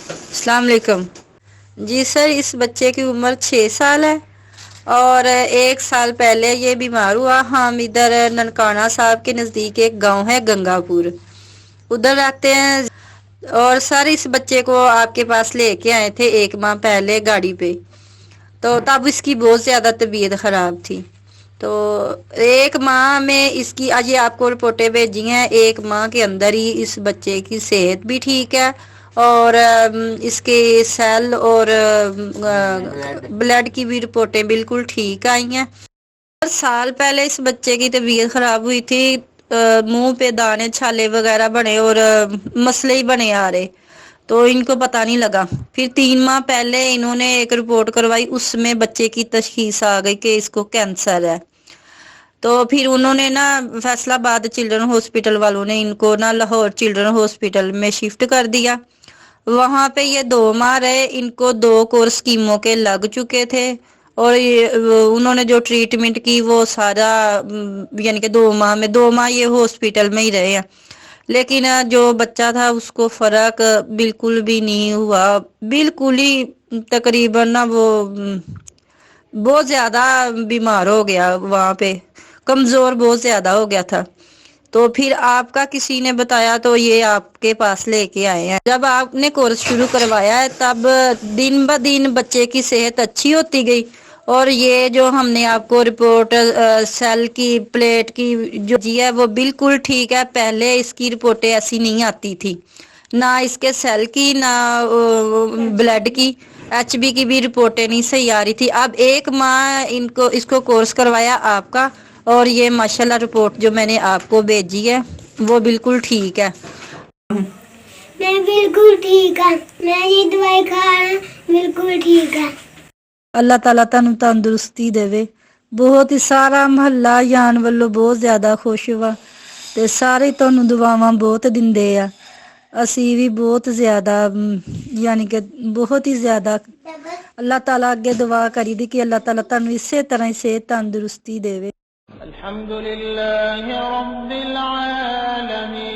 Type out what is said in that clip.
السلام علیکم جی سر، اس بچے کی عمر 6 سال ہے اور 1 سال پہلے یہ بیمار ہوا. ہم ادھر ننکانہ صاحب کے نزدیک ایک گاؤں ہے گنگا پور، ادھر رہتے ہیں. اور سر اس بچے کو آپ کے پاس لے کے آئے تھے 1 ماہ پہلے گاڑی پہ، تو تب اس کی بہت زیادہ طبیعت خراب تھی. تو 1 ماہ میں اس کی آج آپ کو رپورٹیں بھیجی ہیں، 1 ماہ کے اندر ہی اس بچے کی صحت بھی ٹھیک ہے اور اس کے سیل اور بلڈ کی بھی رپورٹیں بالکل ٹھیک آئی ہیں. 4 سال پہلے اس بچے کی طبیعت خراب ہوئی تھی، منہ پہ دانے چھالے وغیرہ بنے اور مسئلے ہی بنے آ رہے، تو ان کو پتا نہیں لگا. پھر 3 ماہ پہلے انہوں نے ایک رپورٹ کروائی، اس میں بچے کی تشخیص آ گئی کہ اس کو کینسر ہے. تو پھر انہوں نے نا فیصلہ باد چلڈرن ہاسپٹل والوں نے ان کو نا لاہور چلڈرن ہاسپٹل میں شفٹ کر دیا. وہاں پہ یہ 2 ماہ رہے، ان کو 2 کورس کیمو کے لگ چکے تھے اور انہوں نے جو ٹریٹمنٹ کی وہ سارا یعنی کہ 2 ماہ میں 2 ماہ یہ ہاسپٹل میں ہی رہے ہیں. لیکن جو بچہ تھا اس کو فرق بالکل بھی نہیں ہوا، بالکل ہی تقریبا نا وہ بہت زیادہ بیمار ہو گیا، وہاں پہ کمزور بہت زیادہ ہو گیا تھا. تو پھر آپ کا کسی نے بتایا تو یہ آپ کے پاس لے کے آئے ہیں. جب آپ نے کورس شروع کروایا ہے تب دن بہ دن بچے کی صحت اچھی ہوتی گئی اور یہ جو ہم نے آپ کو رپورٹ سیل کی پلیٹ کی جو جی ہے وہ بالکل ٹھیک ہے. پہلے اس کی رپورٹیں ایسی نہیں آتی تھی، نہ اس کے سیل کی نہ بلڈ کی، ایچ بی کی بھی رپورٹیں نہیں صحیح آ رہی تھی. اب 1 ماہ اس کو کورس کروایا آپ کا اور یہ ماشاء اللہ رپورٹ جو میں نے آپ کو بھیجی ہے وہ بالکل ٹھیک ہے. میں بالکل ٹھیک ہے، میں یہ دوائی کھا رہا ہوں بالکل ٹھیک ہے. اللہ تعالیٰ تانوں تندرستی دے. بہت ہی سارا محلہ جان والوں بہت زیادہ خوش ہوا تے سارے تانوں دعاواں بہت دیندے آ. اسی بھی بہت زیادہ یعنی کہ بہت ہی زیادہ اللہ تعالیٰ اگے دعا کری دی کہ اللہ تعالیٰ تانوں اسی طرح ہی صحت تندرستی دے. الحمد لله رب العالمين